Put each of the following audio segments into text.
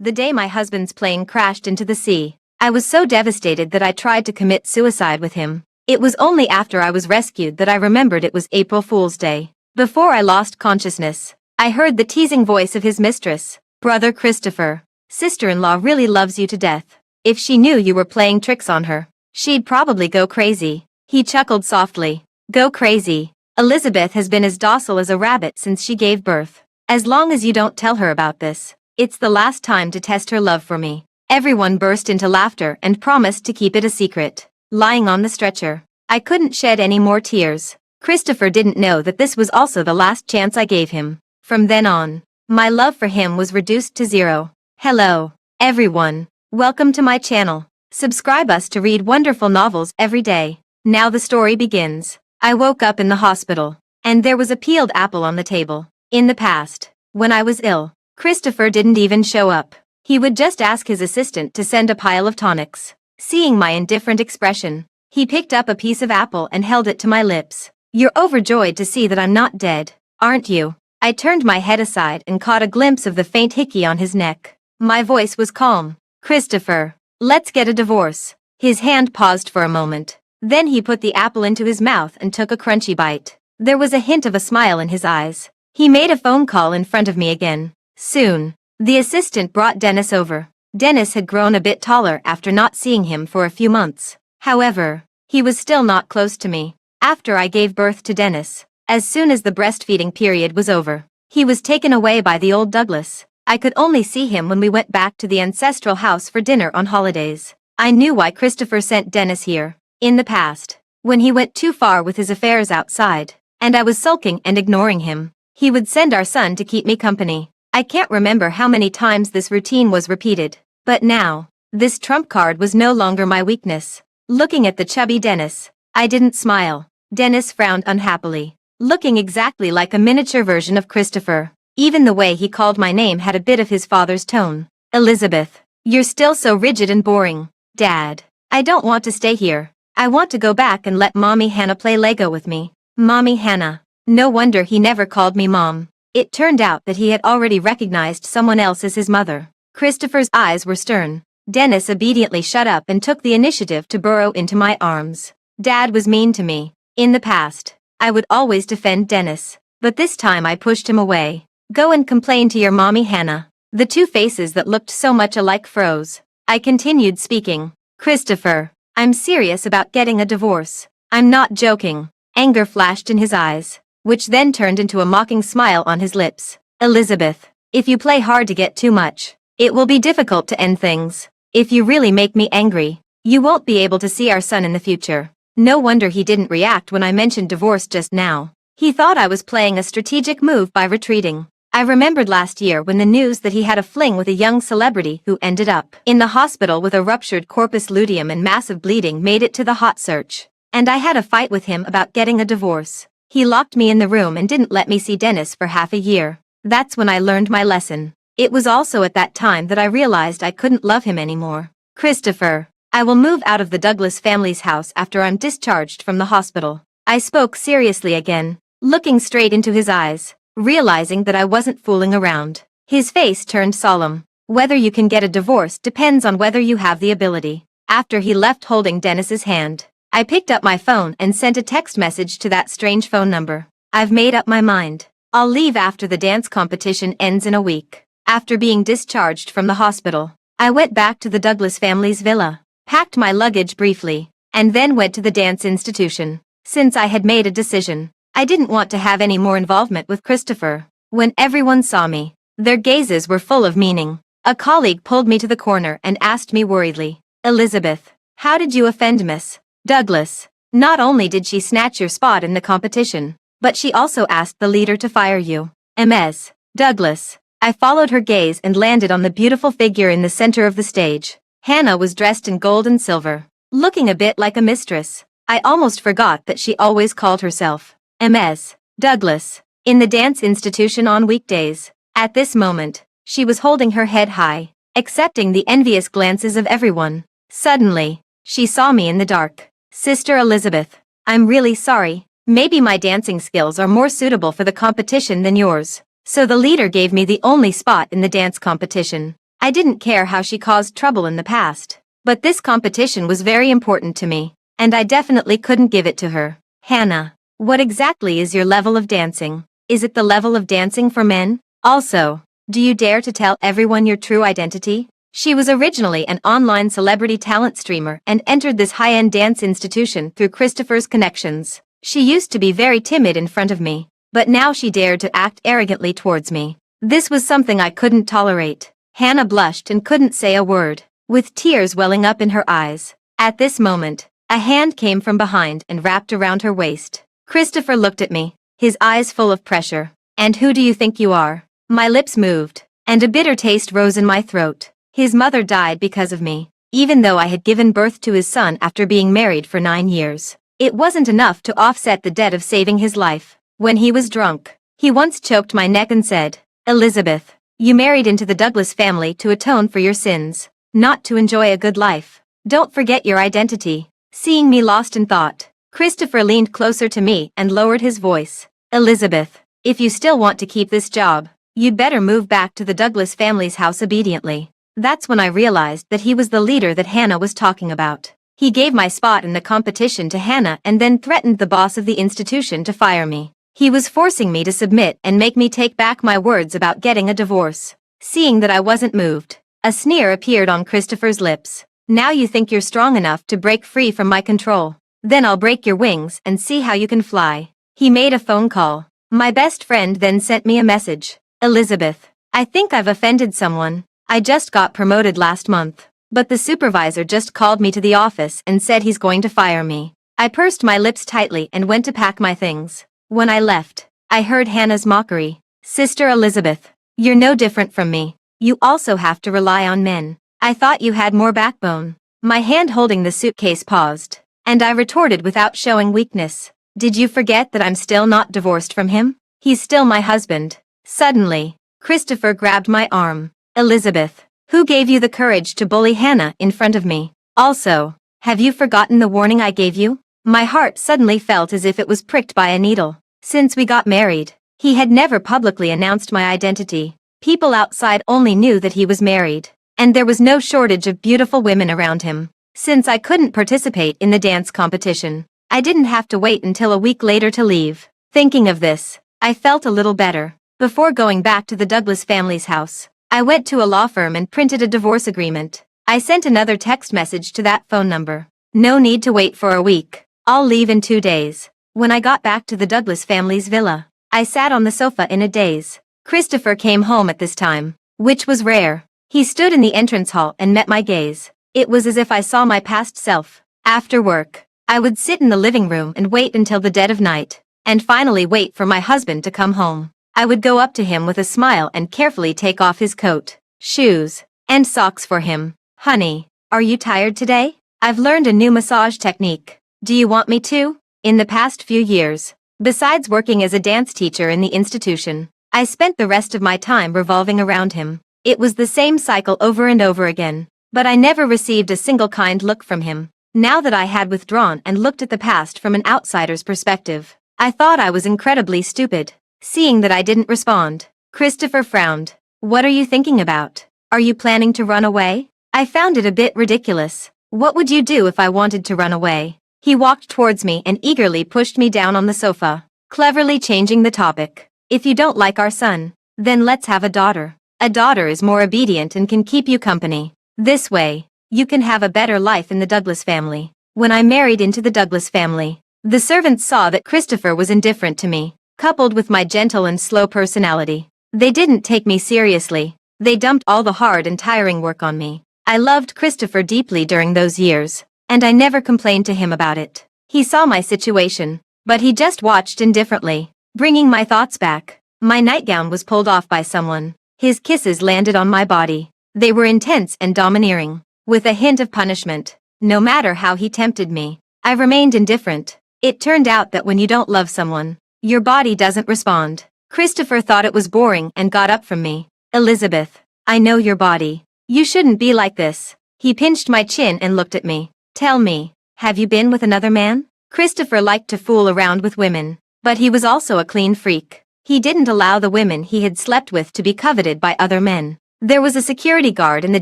the day my husband's plane crashed into the sea. I was so devastated that I tried to commit suicide with him. It was only after I was rescued that I remembered it was April Fool's Day. Before I lost consciousness, I heard the teasing voice of his mistress. Brother Christopher, sister-in-law really loves you to death. If she knew you were playing tricks on her, she'd probably go crazy. He chuckled softly. Go crazy. Elizabeth has been as docile as a rabbit since she gave birth. As long as you don't tell her about this, it's the last time to test her love for me. Everyone burst into laughter and promised to keep it a secret. Lying on the stretcher, I couldn't shed any more tears. Christopher didn't know that this was also the last chance I gave him. From then on, my love for him was reduced to zero. Hello, everyone. Welcome to my channel. Subscribe us to read wonderful novels every day. Now the story begins. I woke up in the hospital, and there was a peeled apple on the table. In the past, when I was ill, Christopher didn't even show up. He would just ask his assistant to send a pile of tonics. Seeing my indifferent expression, he picked up a piece of apple and held it to my lips. You're overjoyed to see that I'm not dead, aren't you? I turned my head aside and caught a glimpse of the faint hickey on his neck. My voice was calm. Christopher, let's get a divorce. His hand paused for a moment. Then he put the apple into his mouth and took a crunchy bite. There was a hint of a smile in his eyes. He made a phone call in front of me again. Soon, the assistant brought Dennis over. Dennis had grown a bit taller after not seeing him for a few months. However, he was still not close to me. After I gave birth to Dennis, as soon as the breastfeeding period was over, he was taken away by the old Douglas. I could only see him when we went back to the ancestral house for dinner on holidays. I knew why Christopher sent Dennis here. In the past, when he went too far with his affairs outside, and I was sulking and ignoring him, he would send our son to keep me company. I can't remember how many times this routine was repeated, but now, this trump card was no longer my weakness. Looking at the chubby Dennis, I didn't smile. Dennis frowned unhappily, looking exactly like a miniature version of Christopher. Even the way he called my name had a bit of his father's tone. Elizabeth, you're still so rigid and boring. Dad, I don't want to stay here. I want to go back and let Mommy Hannah play Lego with me. Mommy Hannah. No wonder he never called me Mom. It turned out that he had already recognized someone else as his mother. Christopher's eyes were stern. Dennis obediently shut up and took the initiative to burrow into my arms. Dad was mean to me. In the past, I would always defend Dennis, but this time I pushed him away. Go and complain to your Mommy Hannah. The two faces that looked so much alike froze. I continued speaking. Christopher, I'm serious about getting a divorce. I'm not joking. Anger flashed in his eyes, which then turned into a mocking smile on his lips. Elizabeth, if you play hard to get too much, it will be difficult to end things. If you really make me angry, you won't be able to see our son in the future. No wonder he didn't react when I mentioned divorce just now. He thought I was playing a strategic move by retreating. I remembered last year when the news that he had a fling with a young celebrity who ended up in the hospital with a ruptured corpus luteum and massive bleeding made it to the hot search. And I had a fight with him about getting a divorce. He locked me in the room and didn't let me see Dennis for half a year. That's when I learned my lesson. It was also at that time that I realized I couldn't love him anymore. Christopher, I will move out of the Douglas family's house after I'm discharged from the hospital. I spoke seriously again, looking straight into his eyes. Realizing that I wasn't fooling around. His face turned solemn. Whether you can get a divorce depends on whether you have the ability. After he left holding Dennis's hand, I picked up my phone and sent a text message to that strange phone number. I've made up my mind. I'll leave after the dance competition ends in a week. After being discharged from the hospital, I went back to the Douglas family's villa, packed my luggage briefly, and then went to the dance institution. Since I had made a decision, I didn't want to have any more involvement with Christopher. When everyone saw me, their gazes were full of meaning. A colleague pulled me to the corner and asked me worriedly, Elizabeth, how did you offend Miss Douglas? Not only did she snatch your spot in the competition, but she also asked the leader to fire you. Ms. Douglas. I followed her gaze and landed on the beautiful figure in the center of the stage. Hannah was dressed in gold and silver, looking a bit like a mistress. I almost forgot that she always called herself Ms. Douglas, in the dance institution on weekdays. At this moment, she was holding her head high, accepting the envious glances of everyone. Suddenly, she saw me in the dark. Sister Elizabeth, I'm really sorry. Maybe my dancing skills are more suitable for the competition than yours. So the leader gave me the only spot in the dance competition. I didn't care how she caused trouble in the past. But this competition was very important to me, and I definitely couldn't give it to her. Hannah, what exactly is your level of dancing? Is it the level of dancing for men? Also, do you dare to tell everyone your true identity? She was originally an online celebrity talent streamer and entered this high-end dance institution through Christopher's connections. She used to be very timid in front of me, but now she dared to act arrogantly towards me. This was something I couldn't tolerate. Hannah blushed and couldn't say a word, with tears welling up in her eyes. At this moment, a hand came from behind and wrapped around her waist. Christopher looked at me, his eyes full of pressure. And who do you think you are? My lips moved, and a bitter taste rose in my throat. His mother died because of me, even though I had given birth to his son after being married for 9 years. It wasn't enough to offset the debt of saving his life. When he was drunk, he once choked my neck and said, "Elizabeth, you married into the Douglas family to atone for your sins, not to enjoy a good life. Don't forget your identity." Seeing me lost in thought, Christopher leaned closer to me and lowered his voice. "Elizabeth, if you still want to keep this job, you'd better move back to the Douglas family's house obediently." That's when I realized that he was the leader that Hannah was talking about. He gave my spot in the competition to Hannah and then threatened the boss of the institution to fire me. He was forcing me to submit and make me take back my words about getting a divorce. Seeing that I wasn't moved, a sneer appeared on Christopher's lips. "Now you think you're strong enough to break free from my control. Then I'll break your wings and see how you can fly." He made a phone call. My best friend then sent me a message. "Elizabeth, I think I've offended someone. I just got promoted last month, but the supervisor just called me to the office and said he's going to fire me." I pursed my lips tightly and went to pack my things. When I left, I heard Hannah's mockery. "Sister Elizabeth, you're no different from me. You also have to rely on men. I thought you had more backbone." My hand holding the suitcase paused, and I retorted without showing weakness. "Did you forget that I'm still not divorced from him? He's still my husband." Suddenly, Christopher grabbed my arm. "Elizabeth, who gave you the courage to bully Hannah in front of me? Also, have you forgotten the warning I gave you?" My heart suddenly felt as if it was pricked by a needle. Since we got married, he had never publicly announced my identity. People outside only knew that he was married, and there was no shortage of beautiful women around him. Since I couldn't participate in the dance competition, I didn't have to wait until a week later to leave. Thinking of this, I felt a little better. Before going back to the Douglas family's house, I went to a law firm and printed a divorce agreement. I sent another text message to that phone number. "No need to wait for a week. I'll leave in 2 days." When I got back to the Douglas family's villa, I sat on the sofa in a daze. Christopher came home at this time, which was rare. He stood in the entrance hall and met my gaze. It was as if I saw my past self. After work, I would sit in the living room and wait until the dead of night, and finally wait for my husband to come home. I would go up to him with a smile and carefully take off his coat, shoes, and socks for him. "Honey, are you tired today? I've learned a new massage technique. Do you want me to?" In the past few years, besides working as a dance teacher in the institution, I spent the rest of my time revolving around him. It was the same cycle over and over again, but I never received a single kind look from him. Now that I had withdrawn and looked at the past from an outsider's perspective, I thought I was incredibly stupid. Seeing that I didn't respond, Christopher frowned. "What are you thinking about? Are you planning to run away?" I found it a bit ridiculous. "What would you do if I wanted to run away?" He walked towards me and eagerly pushed me down on the sofa, cleverly changing the topic. "If you don't like our son, then let's have a daughter. A daughter is more obedient and can keep you company. This way, you can have a better life in the Douglas family." When I married into the Douglas family, the servants saw that Christopher was indifferent to me, coupled with my gentle and slow personality. They didn't take me seriously. They dumped all the hard and tiring work on me. I loved Christopher deeply during those years, and I never complained to him about it. He saw my situation, but he just watched indifferently, bringing my thoughts back. My nightgown was pulled off by someone. His kisses landed on my body. They were intense and domineering, with a hint of punishment. No matter how he tempted me, I remained indifferent. It turned out that when you don't love someone, your body doesn't respond. Christopher thought it was boring and got up from me. "Elizabeth, I know your body. You shouldn't be like this." He pinched my chin and looked at me. "Tell me, have you been with another man?" Christopher liked to fool around with women, but he was also a clean freak. He didn't allow the women he had slept with to be coveted by other men. There was a security guard in the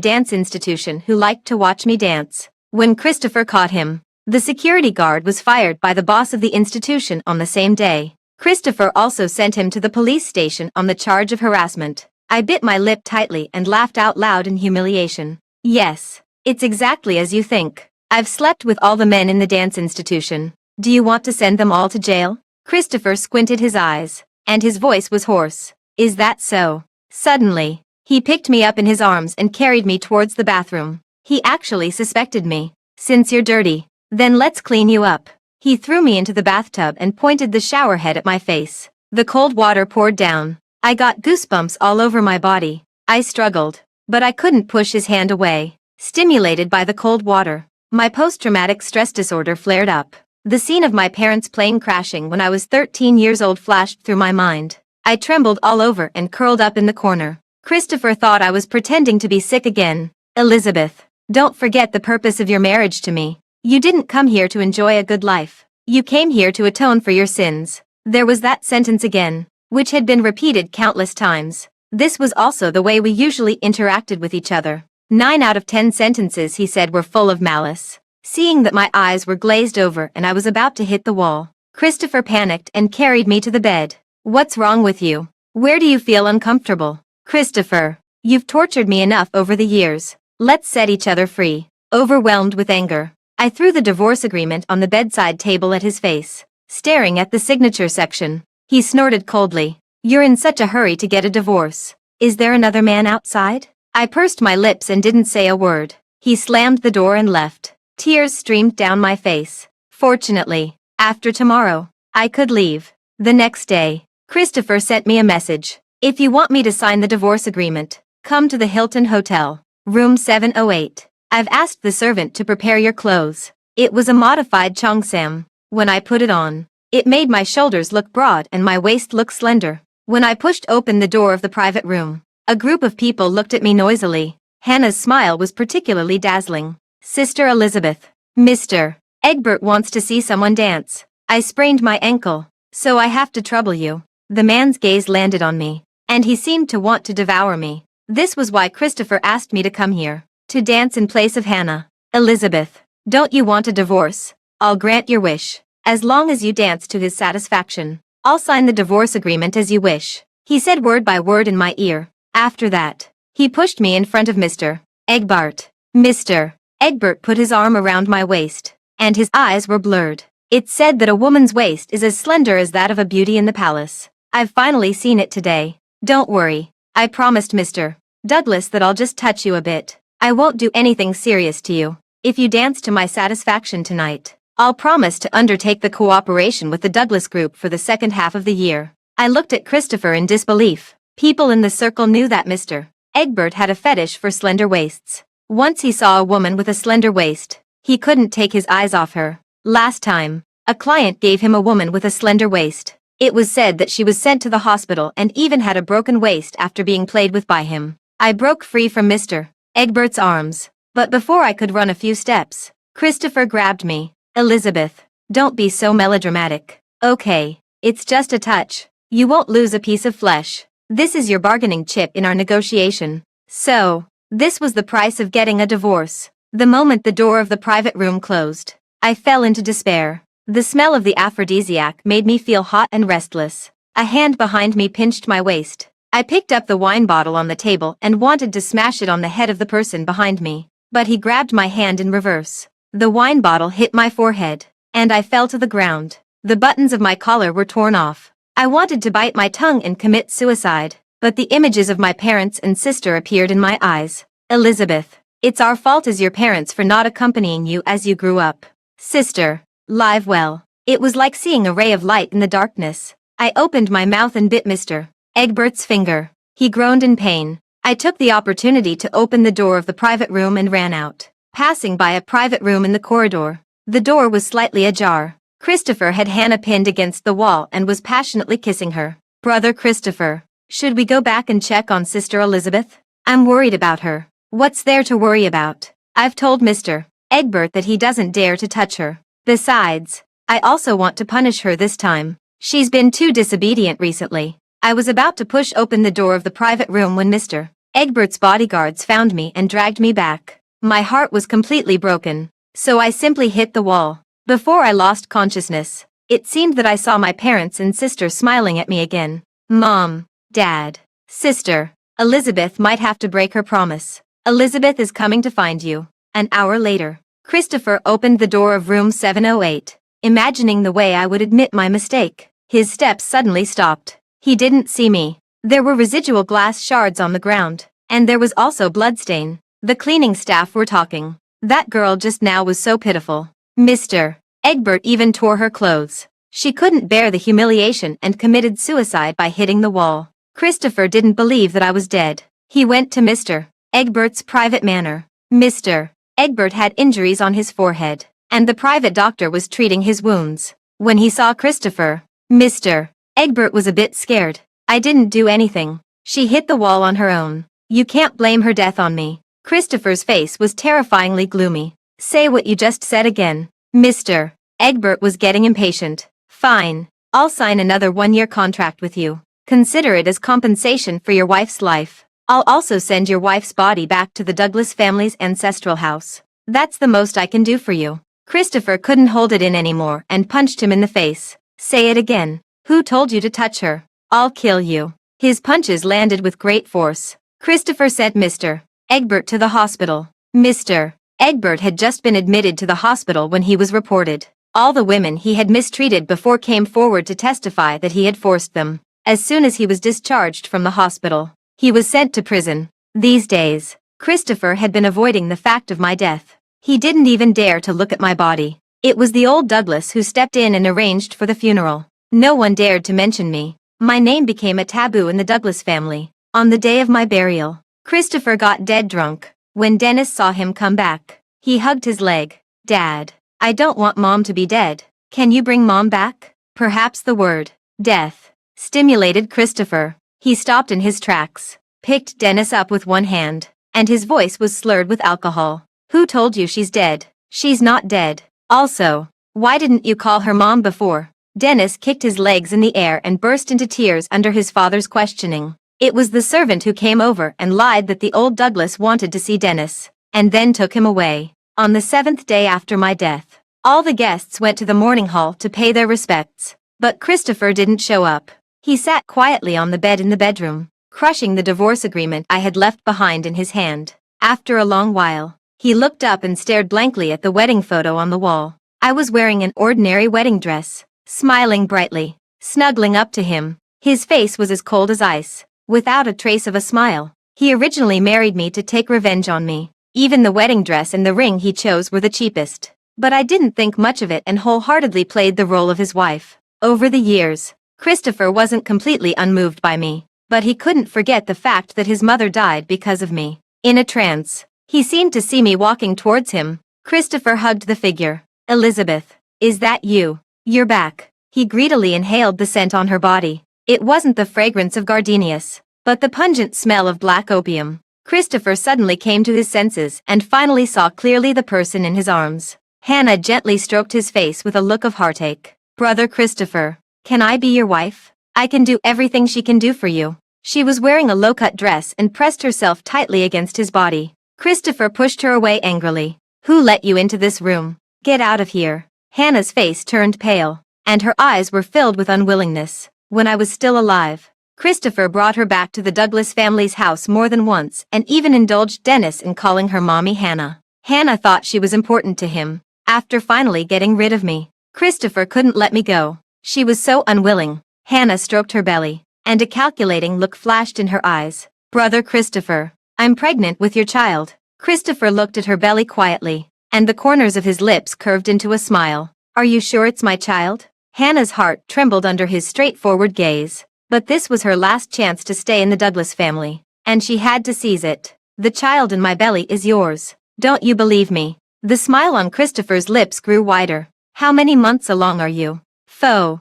dance institution who liked to watch me dance. When Christopher caught him, the security guard was fired by the boss of the institution on the same day. Christopher also sent him to the police station on the charge of harassment. I bit my lip tightly and laughed out loud in humiliation. Yes, it's exactly as you think. I've slept with all the men in the dance institution. Do you want to send them all to jail? Christopher squinted his eyes, and his voice was hoarse. Is that so? Suddenly, he picked me up in his arms and carried me towards the bathroom. He actually suspected me. Since you're dirty, then let's clean you up. He threw me into the bathtub and pointed the shower head at my face. The cold water poured down. I got goosebumps all over my body. I struggled, but I couldn't push his hand away. Stimulated by the cold water, my post-traumatic stress disorder flared up. The scene of my parents' plane crashing when I was 13 years old flashed through my mind. I trembled all over and curled up in the corner. Christopher thought I was pretending to be sick again. Elizabeth, don't forget the purpose of your marriage to me. You didn't come here to enjoy a good life. You came here to atone for your sins. There was that sentence again, which had been repeated countless times. This was also the way we usually interacted with each other. 9 out of 10 sentences he said were full of malice. Seeing that my eyes were glazed over and I was about to hit the wall, Christopher panicked and carried me to the bed. What's wrong with you? Where do you feel uncomfortable? Christopher, you've tortured me enough over the years. Let's set each other free. Overwhelmed with anger, I threw the divorce agreement on the bedside table at his face, staring at the signature section. He snorted coldly. You're in such a hurry to get a divorce. Is there another man outside? I pursed my lips and didn't say a word. He slammed the door and left. Tears streamed down my face. Fortunately, after tomorrow, I could leave. The next day, Christopher sent me a message. If you want me to sign the divorce agreement, come to the Hilton Hotel, room 708. I've asked the servant to prepare your clothes. It was a modified cheongsam. When I put it on, it made my shoulders look broad and my waist look slender. When I pushed open the door of the private room, a group of people looked at me noisily. Hannah's smile was particularly dazzling. Sister Elizabeth, Mr. Egbert wants to see someone dance. I sprained my ankle, so I have to trouble you. The man's gaze landed on me, and he seemed to want to devour me. This was why Christopher asked me to come here, to dance in place of Hannah. Elizabeth, don't you want a divorce? I'll grant your wish, as long as you dance to his satisfaction. I'll sign the divorce agreement as you wish. He said word by word in my ear. After that, he pushed me in front of Mr. Egbert. Mr. Egbert put his arm around my waist, and his eyes were blurred. It's said that a woman's waist is as slender as that of a beauty in the palace. I've finally seen it today. Don't worry, I promised Mr. Douglas that I'll just touch you a bit. I won't do anything serious to you. If you dance to my satisfaction tonight, I'll promise to undertake the cooperation with the Douglas group for the second half of the year. I looked at Christopher in disbelief. People in the circle knew that Mr. Egbert had a fetish for slender waists. Once he saw a woman with a slender waist, he couldn't take his eyes off her. Last time, a client gave him a woman with a slender waist. It was said that she was sent to the hospital and even had a broken waist after being played with by him. I broke free from Mr. Egbert's arms, but before I could run a few steps, Christopher grabbed me. Elizabeth, don't be so melodramatic. Okay, it's just a touch. You won't lose a piece of flesh. This is your bargaining chip in our negotiation. So, this was the price of getting a divorce. The moment the door of the private room closed, I fell into despair. The smell of the aphrodisiac made me feel hot and restless. A hand behind me pinched my waist. I picked up the wine bottle on the table and wanted to smash it on the head of the person behind me, but he grabbed my hand in reverse. The wine bottle hit my forehead, and I fell to the ground. The buttons of my collar were torn off. I wanted to bite my tongue and commit suicide, but the images of my parents and sister appeared in my eyes. Elizabeth, it's our fault as your parents for not accompanying you as you grew up. Sister, live well. It was like seeing a ray of light in the darkness. I opened my mouth and bit Mr. Egbert's finger. He groaned in pain. I took the opportunity to open the door of the private room and ran out. Passing by a private room in the corridor, the door was slightly ajar. Christopher had Hannah pinned against the wall and was passionately kissing her. Brother Christopher, should we go back and check on Sister Elizabeth? I'm worried about her. What's there to worry about? I've told Mr. Egbert that he doesn't dare to touch her. Besides, I also want to punish her this time. She's been too disobedient recently. I was about to push open the door of the private room when Mr. Egbert's bodyguards found me and dragged me back. My heart was completely broken, so I simply hit the wall. Before I lost consciousness, it seemed that I saw my parents and sister smiling at me again. Mom, Dad, sister. Elizabeth might have to break her promise. Elizabeth is coming to find you. An hour later, Christopher opened the door of room 708, imagining the way I would admit my mistake. His steps suddenly stopped. He didn't see me. There were residual glass shards on the ground, and there was also bloodstain. The cleaning staff were talking. That girl just now was so pitiful. Mr. Egbert even tore her clothes. She couldn't bear the humiliation and committed suicide by hitting the wall. Christopher didn't believe that I was dead. He went to Mr. Egbert's private manor. Mr. Egbert had injuries on his forehead, and the private doctor was treating his wounds. When he saw Christopher, Mr. Egbert was a bit scared. I didn't do anything. She hit the wall on her own. You can't blame her death on me. Christopher's face was terrifyingly gloomy. Say what you just said again. Mr. Egbert was getting impatient. Fine. I'll sign another 1-year contract with you. Consider it as compensation for your wife's life. I'll also send your wife's body back to the Douglas family's ancestral house. That's the most I can do for you. Christopher couldn't hold it in anymore and punched him in the face. Say it again. Who told you to touch her? I'll kill you. His punches landed with great force. Christopher sent Mr. Egbert to the hospital. Mr. Egbert had just been admitted to the hospital when he was reported. All the women he had mistreated before came forward to testify that he had forced them. As soon as he was discharged from the hospital, he was sent to prison. These days, Christopher had been avoiding the fact of my death. He didn't even dare to look at my body. It was the old Douglas who stepped in and arranged for the funeral. No one dared to mention me. My name became a taboo in the Douglas family. On the day of my burial, Christopher got dead drunk. When Dennis saw him come back, he hugged his leg. Dad, I don't want Mom to be dead. Can you bring Mom back? Perhaps the word death stimulated Christopher. He stopped in his tracks, picked Dennis up with one hand, and his voice was slurred with alcohol. Who told you she's dead? She's not dead. Also, why didn't you call her Mom before? Dennis kicked his legs in the air and burst into tears under his father's questioning. It was the servant who came over and lied that the old Douglas wanted to see Dennis, and then took him away. On the 7th day after my death, all the guests went to the mourning hall to pay their respects, but Christopher didn't show up. He sat quietly on the bed in the bedroom, crushing the divorce agreement I had left behind in his hand. After a long while, he looked up and stared blankly at the wedding photo on the wall. I was wearing an ordinary wedding dress, smiling brightly, snuggling up to him. His face was as cold as ice, without a trace of a smile. He originally married me to take revenge on me. Even the wedding dress and the ring he chose were the cheapest. But I didn't think much of it and wholeheartedly played the role of his wife. Over the years, Christopher wasn't completely unmoved by me, but he couldn't forget the fact that his mother died because of me. In a trance, he seemed to see me walking towards him. Christopher hugged the figure. Elizabeth, is that you? You're back. He greedily inhaled the scent on her body. It wasn't the fragrance of gardenias, but the pungent smell of black opium. Christopher suddenly came to his senses and finally saw clearly the person in his arms. Hannah gently stroked his face with a look of heartache. Brother Christopher, can I be your wife? I can do everything she can do for you. She was wearing a low-cut dress and pressed herself tightly against his body. Christopher pushed her away angrily. Who let you into this room? Get out of here. Hannah's face turned pale, and her eyes were filled with unwillingness. When I was still alive, Christopher brought her back to the Douglas family's house more than once and even indulged Dennis in calling her Mommy Hannah. Hannah thought she was important to him. After finally getting rid of me, Christopher couldn't let me go. She was so unwilling. Hannah stroked her belly, and a calculating look flashed in her eyes. Brother Christopher, I'm pregnant with your child. Christopher looked at her belly quietly, and the corners of his lips curved into a smile. Are you sure it's my child? Hannah's heart trembled under his straightforward gaze. But this was her last chance to stay in the Douglas family, and she had to seize it. The child in my belly is yours. Don't you believe me? The smile on Christopher's lips grew wider. How many months along are you? 4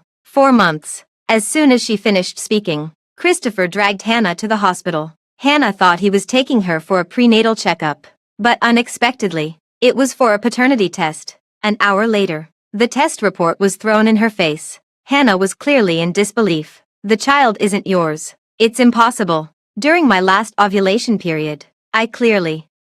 months. As soon as she finished speaking, Christopher dragged Hannah to the hospital. Hannah thought he was taking her for a prenatal checkup. But unexpectedly, it was for a paternity test. An hour later, the test report was thrown in her face. Hannah was clearly in disbelief. The child isn't yours. It's impossible. During my last ovulation period,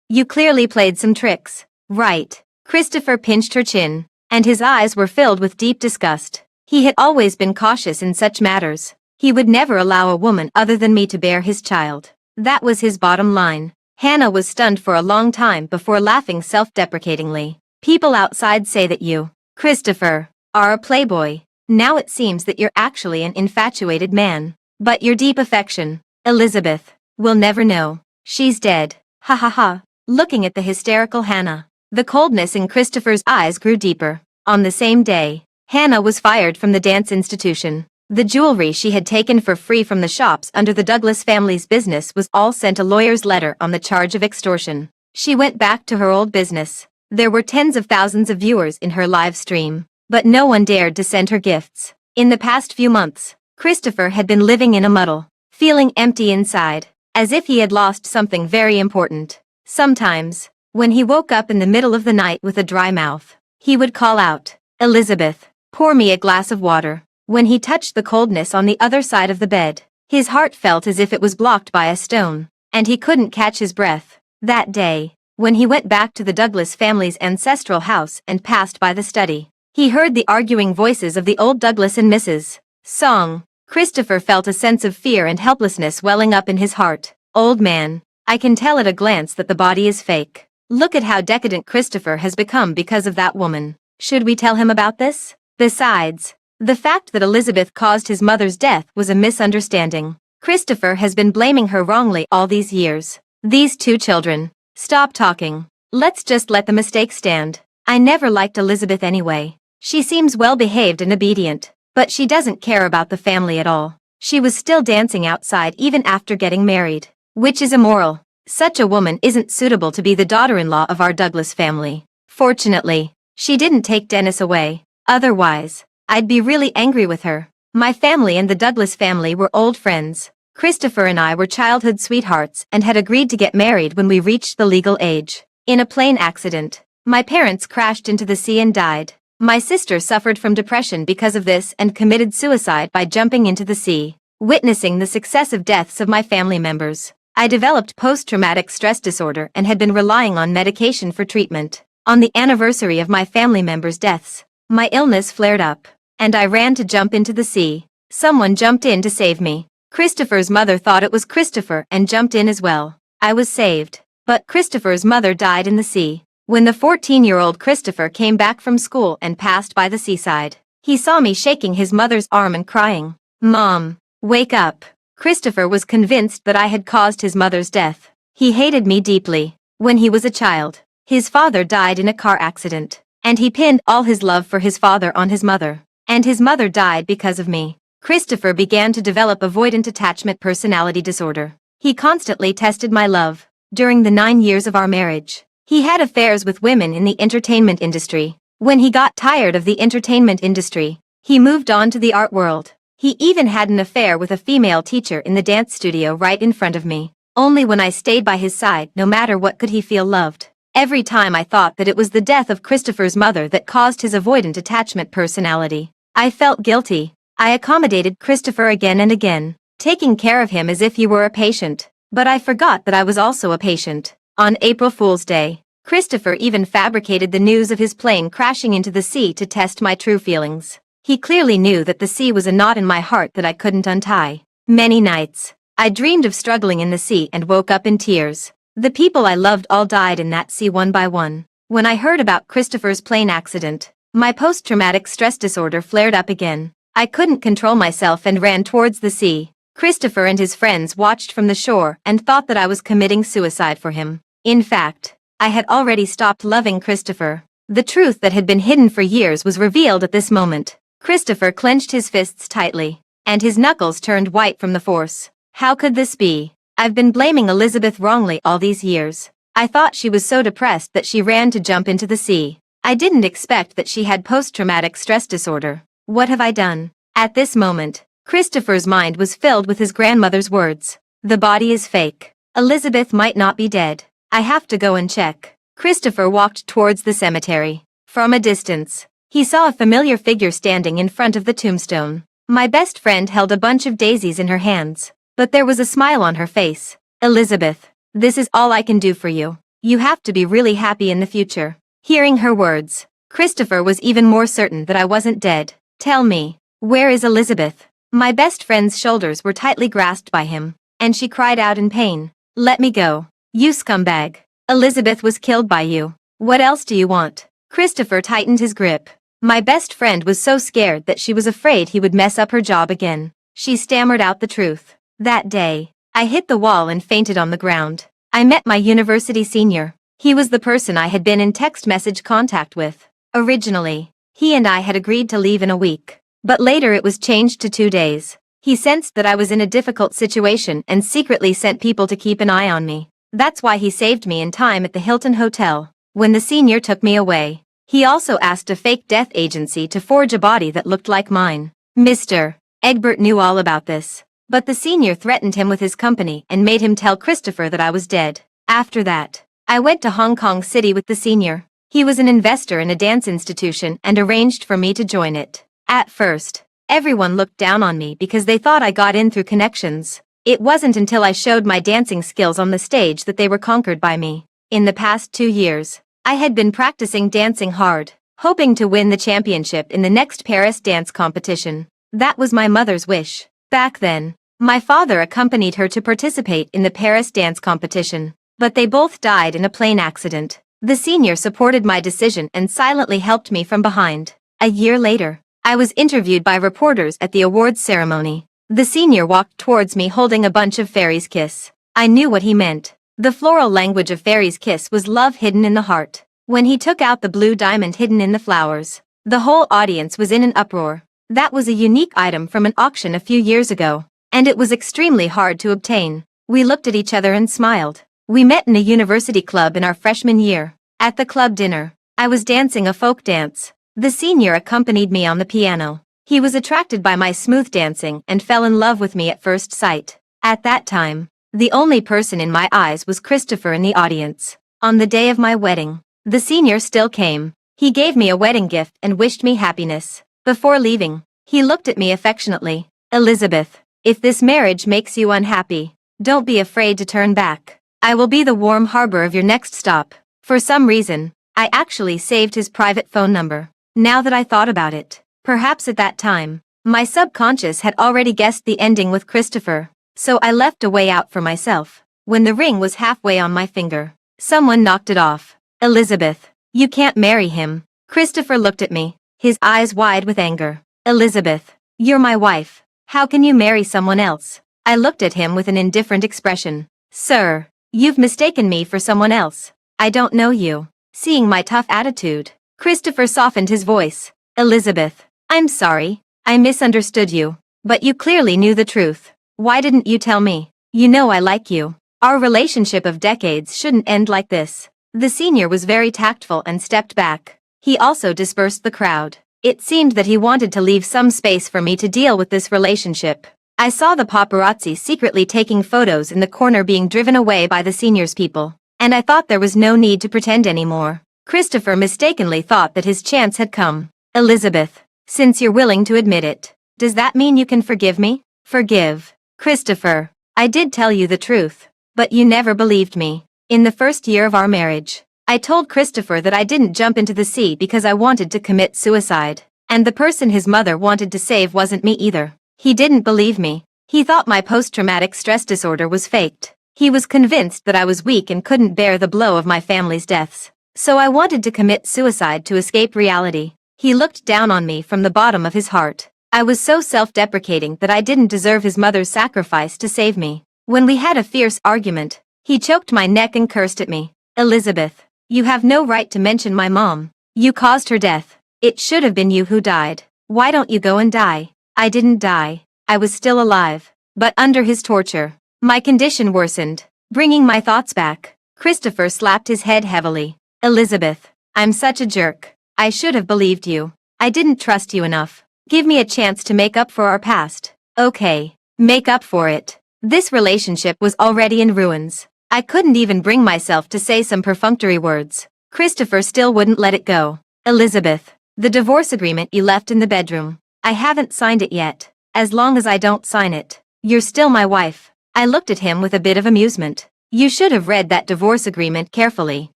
you clearly played some tricks. Right. Christopher pinched her chin, and his eyes were filled with deep disgust. He had always been cautious in such matters. He would never allow a woman other than me to bear his child. That was his bottom line. Hannah was stunned for a long time before laughing self-deprecatingly. People outside say that you, Christopher, are a playboy. Now it seems that you're actually an infatuated man. But your deep affection, Elizabeth, will never know. She's dead. Ha ha ha. Looking at the hysterical Hannah, the coldness in Christopher's eyes grew deeper. On the same day, Hannah was fired from the dance institution. The jewelry she had taken for free from the shops under the Douglas family's business was all sent a lawyer's letter on the charge of extortion. She went back to her old business. There were tens of thousands of viewers in her live stream, but no one dared to send her gifts. In the past few months, Christopher had been living in a muddle, feeling empty inside, as if he had lost something very important. Sometimes, when he woke up in the middle of the night with a dry mouth, he would call out, "Elizabeth, pour me a glass of water." When he touched the coldness on the other side of the bed, his heart felt as if it was blocked by a stone, and he couldn't catch his breath. That day, when he went back to the Douglas family's ancestral house and passed by the study, he heard the arguing voices of the old Douglas and Mrs. Song. Christopher felt a sense of fear and helplessness welling up in his heart. "Old man, I can tell at a glance that the body is fake. Look at how decadent Christopher has become because of that woman. Should we tell him about this?" Besides, the fact that Elizabeth caused his mother's death was a misunderstanding. Christopher has been blaming her wrongly all these years. These two children. Stop talking. Let's just let the mistake stand. I never liked Elizabeth anyway. She seems well behaved and obedient, but she doesn't care about the family at all. She was still dancing outside even after getting married, which is immoral. Such a woman isn't suitable to be the daughter-in-law of our Douglas family. Fortunately, she didn't take Dennis away. Otherwise, I'd be really angry with her. My family and the Douglas family were old friends. Christopher and I were childhood sweethearts and had agreed to get married when we reached the legal age. In a plane accident, my parents crashed into the sea and died. My sister suffered from depression because of this and committed suicide by jumping into the sea. Witnessing the successive deaths of my family members, I developed post-traumatic stress disorder and had been relying on medication for treatment. On the anniversary of my family members' deaths, my illness flared up, and I ran to jump into the sea. Someone jumped in to save me. Christopher's mother thought it was Christopher and jumped in as well. I was saved, but Christopher's mother died in the sea. When the 14-year-old Christopher came back from school and passed by the seaside, he saw me shaking his mother's arm and crying, "Mom, wake up." Christopher was convinced that I had caused his mother's death. He hated me deeply. When he was a child, his father died in a car accident, and he pinned all his love for his father on his mother. And his mother died because of me. Christopher began to develop avoidant attachment personality disorder. He constantly tested my love. During the 9 years of our marriage, he had affairs with women in the entertainment industry. When he got tired of the entertainment industry, he moved on to the art world. He even had an affair with a female teacher in the dance studio right in front of me. Only when I stayed by his side, no matter what, could he feel loved. Every time I thought that it was the death of Christopher's mother that caused his avoidant attachment personality, I felt guilty. I accommodated Christopher again and again, taking care of him as if he were a patient. But I forgot that I was also a patient. On April Fool's Day, Christopher even fabricated the news of his plane crashing into the sea to test my true feelings. He clearly knew that the sea was a knot in my heart that I couldn't untie. Many nights, I dreamed of struggling in the sea and woke up in tears. The people I loved all died in that sea one by one. When I heard about Christopher's plane accident, my post-traumatic stress disorder flared up again. I couldn't control myself and ran towards the sea. Christopher and his friends watched from the shore and thought that I was committing suicide for him. In fact, I had already stopped loving Christopher. The truth that had been hidden for years was revealed at this moment. Christopher clenched his fists tightly, and his knuckles turned white from the force. How could this be? I've been blaming Elizabeth wrongly all these years. I thought she was so depressed that she ran to jump into the sea. I didn't expect that she had post-traumatic stress disorder. What have I done? At this moment, Christopher's mind was filled with his grandmother's words. The body is fake. Elizabeth might not be dead. I have to go and check. Christopher walked towards the cemetery. From a distance, he saw a familiar figure standing in front of the tombstone. My best friend held a bunch of daisies in her hands. but there was a smile on her face. Elizabeth, this is all I can do for you. You have to be really happy in the future. Hearing her words, Christopher was even more certain that I wasn't dead. Tell me, where is Elizabeth? My best friend's shoulders were tightly grasped by him, and she cried out in pain. Let me go. You scumbag. Elizabeth was killed by you. What else do you want? Christopher tightened his grip. My best friend was so scared that she was afraid he would mess up her job again. She stammered out the truth. That day, I hit the wall and fainted on the ground. I met my university senior. He was the person I had been in text message contact with. Originally, he and I had agreed to leave in a week, but later it was changed to 2 days. He sensed that I was in a difficult situation and secretly sent people to keep an eye on me. That's why he saved me in time at the Hilton Hotel. When the senior took me away, he also asked a fake death agency to forge a body that looked like mine. Mr. Egbert knew all about this, but the senior threatened him with his company and made him tell Christopher that I was dead. After that, I went to Hong Kong City with the senior. He was an investor in a dance institution and arranged for me to join it. At first, everyone looked down on me because they thought I got in through connections. It wasn't until I showed my dancing skills on the stage that they were conquered by me. In the past 2 years, I had been practicing dancing hard, hoping to win the championship in the next Paris dance competition. That was my mother's wish. Back then, my father accompanied her to participate in the Paris dance competition, but they both died in a plane accident. The senior supported my decision and silently helped me from behind. A year later, I was interviewed by reporters at the awards ceremony. The senior walked towards me holding a bunch of fairies' kiss. I knew what he meant. The floral language of fairies' kiss was love hidden in the heart. When he took out the blue diamond hidden in the flowers, the whole audience was in an uproar. That was a unique item from an auction a few years ago, and it was extremely hard to obtain. We looked at each other and smiled. We met in a university club in our freshman year. At the club dinner, I was dancing a folk dance. The senior accompanied me on the piano. He was attracted by my smooth dancing and fell in love with me at first sight. At that time, the only person in my eyes was Christopher in the audience. On the day of my wedding, the senior still came. He gave me a wedding gift and wished me happiness. Before leaving, he looked at me affectionately. Elizabeth, if this marriage makes you unhappy, don't be afraid to turn back. I will be the warm harbor of your next stop. For some reason, I actually saved his private phone number. Now that I thought about it, perhaps at that time, my subconscious had already guessed the ending with Christopher. So I left a way out for myself. When the ring was halfway on my finger, someone knocked it off. Elizabeth, you can't marry him. Christopher looked at me, his eyes wide with anger. Elizabeth, you're my wife. How can you marry someone else? I looked at him with an indifferent expression. Sir, you've mistaken me for someone else. I don't know you. Seeing my tough attitude, Christopher softened his voice. Elizabeth, I'm sorry. I misunderstood you. But you clearly knew the truth. Why didn't you tell me? You know I like you. Our relationship of decades shouldn't end like this. The senior was very tactful and stepped back. He also dispersed the crowd. It seemed that he wanted to leave some space for me to deal with this relationship. I saw the paparazzi secretly taking photos in the corner being driven away by the senior's people, and I thought there was no need to pretend anymore. Christopher mistakenly thought that his chance had come. Elizabeth, since you're willing to admit it, does that mean you can forgive me? Forgive. Christopher, I did tell you the truth, but you never believed me. In the first year of our marriage, I told Christopher that I didn't jump into the sea because I wanted to commit suicide, and the person his mother wanted to save wasn't me either. He didn't believe me. He thought my post-traumatic stress disorder was faked. He was convinced that I was weak and couldn't bear the blow of my family's deaths. So I wanted to commit suicide to escape reality. He looked down on me from the bottom of his heart. I was so self-deprecating that I didn't deserve his mother's sacrifice to save me. When we had a fierce argument, he choked my neck and cursed at me. Elizabeth, you have no right to mention my mom. You caused her death. It should have been you who died. Why don't you go and die? I didn't die. I was still alive. But under his torture, my condition worsened, bringing my thoughts back. Christopher slapped his head heavily. Elizabeth, I'm such a jerk. I should have believed you. I didn't trust you enough. Give me a chance to make up for our past. Okay, make up for it. This relationship was already in ruins. I couldn't even bring myself to say some perfunctory words. Christopher still wouldn't let it go. Elizabeth, the divorce agreement you left in the bedroom. I haven't signed it yet. As long as I don't sign it, You're still my wife. I looked at him with a bit of amusement. You should have read that divorce agreement carefully.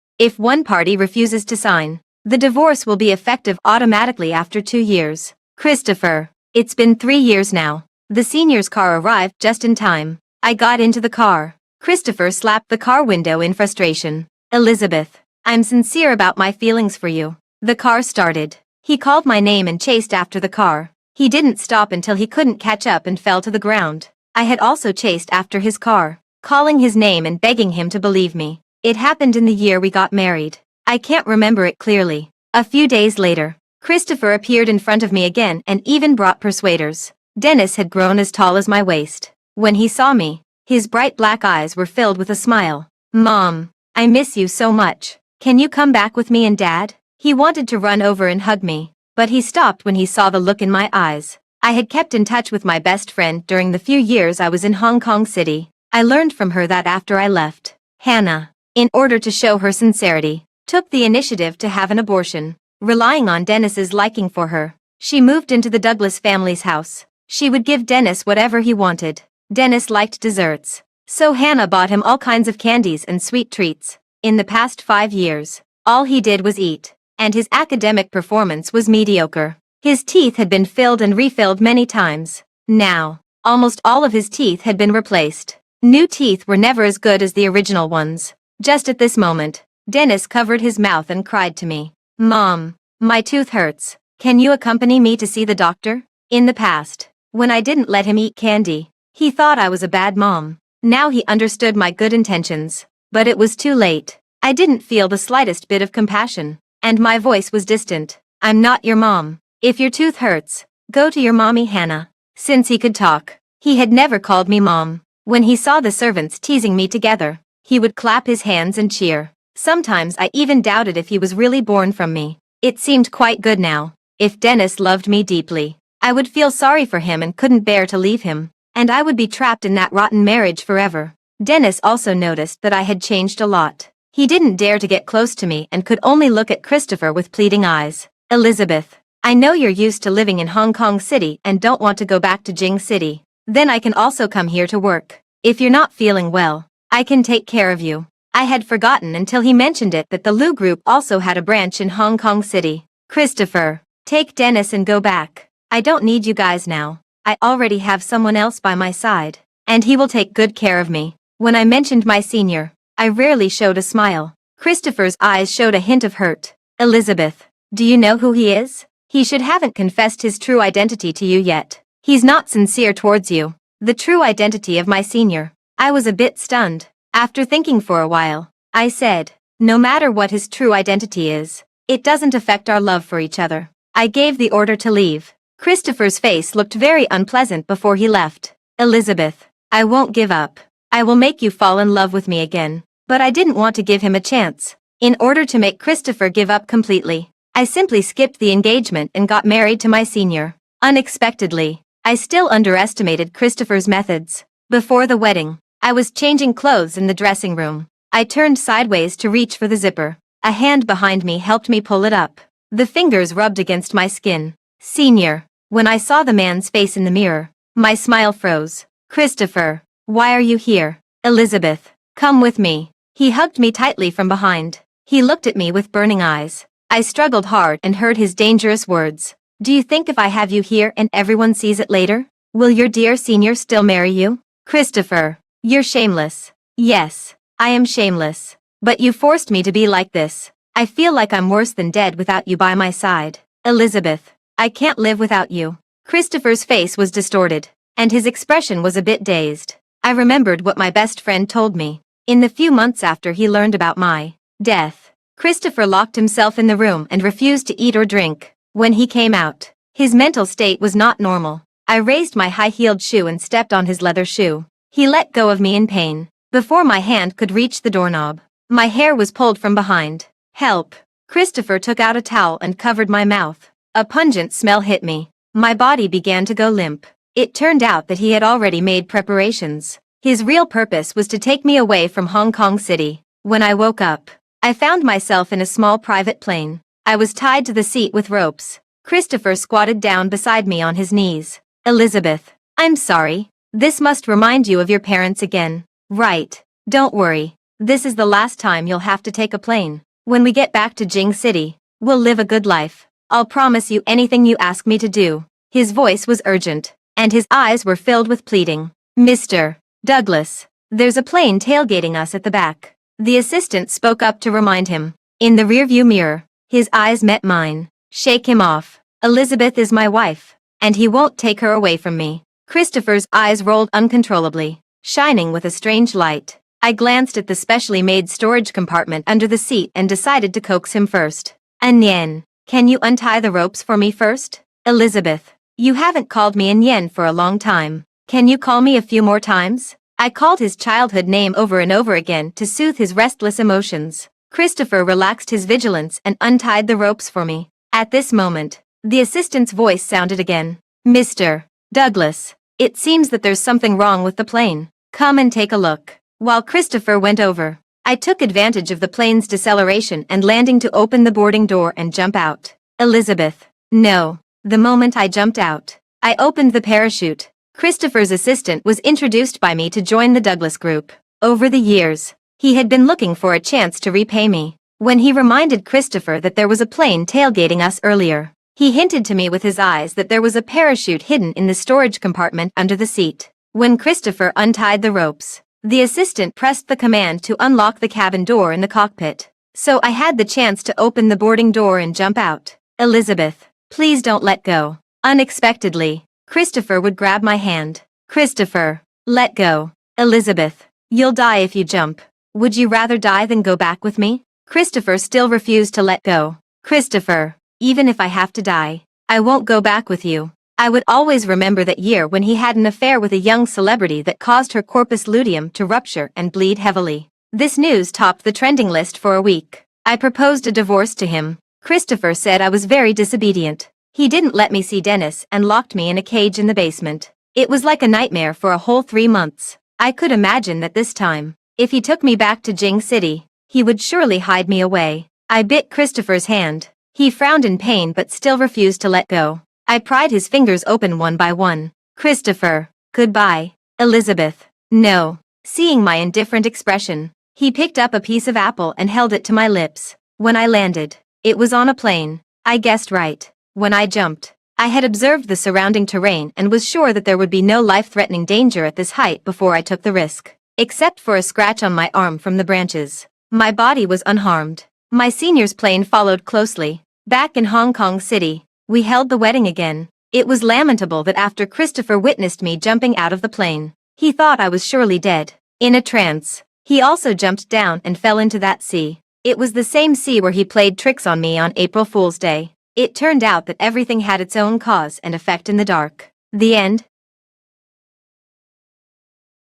If one party refuses to sign, the divorce will be effective automatically after 2 years. Christopher, it's been 3 years now. The senior's car arrived just in time. I got into the car. Christopher slapped the car window in frustration. Elizabeth, I'm sincere about my feelings for you. The car started. He called my name and chased after the car. He didn't stop until he couldn't catch up and fell to the ground. I had also chased after his car, calling his name and begging him to believe me. It happened in the year we got married. I can't remember it clearly. A few days later, Christopher appeared in front of me again and even brought persuaders. Dennis had grown as tall as my waist. When he saw me, his bright black eyes were filled with a smile. Mom, I miss you so much. Can you come back with me and Dad? He wanted to run over and hug me, but he stopped when he saw the look in my eyes. I had kept in touch with my best friend during the few years I was in Hong Kong City. I learned from her that after I left, Hannah, in order to show her sincerity, took the initiative to have an abortion. Relying on Dennis's liking for her, she moved into the Douglas family's house. She would give Dennis whatever he wanted. Dennis liked desserts, so Hannah bought him all kinds of candies and sweet treats. In the past 5 years, all he did was eat, and his academic performance was mediocre. His teeth had been filled and refilled many times. Now, almost all of his teeth had been replaced. New teeth were never as good as the original ones. Just at this moment, Dennis covered his mouth and cried to me, Mom, my tooth hurts. Can you accompany me to see the doctor? In the past, when I didn't let him eat candy, he thought I was a bad mom. Now he understood my good intentions. But it was too late. I didn't feel the slightest bit of compassion, and my voice was distant. I'm not your mom. If your tooth hurts, go to your mommy Hannah. Since he could talk, he had never called me mom. When he saw the servants teasing me together, he would clap his hands and cheer. Sometimes I even doubted if he was really born from me. It seemed quite good now. If Dennis loved me deeply, I would feel sorry for him and couldn't bear to leave him, and I would be trapped in that rotten marriage forever. Dennis also noticed that I had changed a lot. He didn't dare to get close to me and could only look at Christopher with pleading eyes. Elizabeth, I know you're used to living in Hong Kong City and don't want to go back to Jing City. Then I can also come here to work. If you're not feeling well, I can take care of you. I had forgotten until he mentioned it that the Lu Group also had a branch in Hong Kong City. Christopher, take Dennis and go back. I don't need you guys now. I already have someone else by my side, and he will take good care of me. When I mentioned my senior, I rarely showed a smile. Christopher's eyes showed a hint of hurt. Elizabeth, do you know who he is? He haven't confessed his true identity to you yet. He's not sincere towards you. The true identity of my senior. I was a bit stunned. After thinking for a while, I said, no matter what his true identity is, it doesn't affect our love for each other. I gave the order to leave. Christopher's face looked very unpleasant before he left. Elizabeth, I won't give up. I will make you fall in love with me again. But I didn't want to give him a chance. In order to make Christopher give up completely, I simply skipped the engagement and got married to my senior. Unexpectedly, I still underestimated Christopher's methods. Before the wedding, I was changing clothes in the dressing room. I turned sideways to reach for the zipper. A hand behind me helped me pull it up. The fingers rubbed against my skin. Senior. When I saw the man's face in the mirror, my smile froze. Christopher, why are you here? Elizabeth, come with me. He hugged me tightly from behind. He looked at me with burning eyes. I struggled hard and heard his dangerous words. Do you think if I have you here and everyone sees it later, will your dear senior still marry you? Christopher, you're shameless. Yes, I am shameless. But you forced me to be like this. I feel like I'm worse than dead without you by my side. Elizabeth, I can't live without you. Christopher's face was distorted, and his expression was a bit dazed. I remembered what my best friend told me. In the few months after he learned about my death, Christopher locked himself in the room and refused to eat or drink. When he came out, his mental state was not normal. I raised my high-heeled shoe and stepped on his leather shoe. He let go of me in pain. Before my hand could reach the doorknob, my hair was pulled from behind. Help! Christopher took out a towel and covered my mouth. A pungent smell hit me. My body began to go limp. It turned out that he had already made preparations. His real purpose was to take me away from Hong Kong City. When I woke up, I found myself in a small private plane. I was tied to the seat with ropes. Christopher squatted down beside me on his knees. Elizabeth, I'm sorry. This must remind you of your parents again. Right. Don't worry. This is the last time you'll have to take a plane. When we get back to Jing City, we'll live a good life. I'll promise you anything you ask me to do. His voice was urgent, and his eyes were filled with pleading. Mr. Douglas, there's a plane tailgating us at the back. The assistant spoke up to remind him. In the rearview mirror, his eyes met mine. Shake him off. Elizabeth is my wife, and he won't take her away from me. Christopher's eyes rolled uncontrollably, shining with a strange light. I glanced at the specially made storage compartment under the seat and decided to coax him first. Yen, can you untie the ropes for me first? Elizabeth, you haven't called me Yen for a long time. Can you call me a few more times? I called his childhood name over and over again to soothe his restless emotions. Christopher relaxed his vigilance and untied the ropes for me. At this moment, the assistant's voice sounded again. Mr. Douglas, it seems that there's something wrong with the plane. Come and take a look. While Christopher went over, I took advantage of the plane's deceleration and landing to open the boarding door and jump out. Elizabeth. No. The moment I jumped out, I opened the parachute. Christopher's assistant was introduced by me to join the Douglas group. Over the years, he had been looking for a chance to repay me. When he reminded Christopher that there was a plane tailgating us earlier, he hinted to me with his eyes that there was a parachute hidden in the storage compartment under the seat. When Christopher untied the ropes, the assistant pressed the command to unlock the cabin door in the cockpit. So I had the chance to open the boarding door and jump out. Elizabeth, please don't let go. Unexpectedly, Christopher would grab my hand. Christopher, let go. Elizabeth, you'll die if you jump. Would you rather die than go back with me? Christopher still refused to let go. Christopher, even if I have to die, I won't go back with you. I would always remember that year when he had an affair with a young celebrity that caused her corpus luteum to rupture and bleed heavily. This news topped the trending list for a week. I proposed a divorce to him. Christopher said I was very disobedient. He didn't let me see Dennis and locked me in a cage in the basement. It was like a nightmare for a whole 3 months. I could imagine that this time, if he took me back to Jing City, he would surely hide me away. I bit Christopher's hand. He frowned in pain but still refused to let go. I pried his fingers open one by one. Christopher, goodbye. Elizabeth, no. Seeing my indifferent expression, he picked up a piece of apple and held it to my lips. When I landed, it was on a plane. I guessed right. When I jumped, I had observed the surrounding terrain and was sure that there would be no life-threatening danger at this height before I took the risk. Except for a scratch on my arm from the branches, my body was unharmed. My senior's plane followed closely. Back in Hong Kong City, we held the wedding again. It was lamentable that after Christopher witnessed me jumping out of the plane, he thought I was surely dead. In a trance, he also jumped down and fell into that sea. It was the same sea where he played tricks on me on April Fool's Day. It turned out that everything had its own cause and effect in the dark. The end.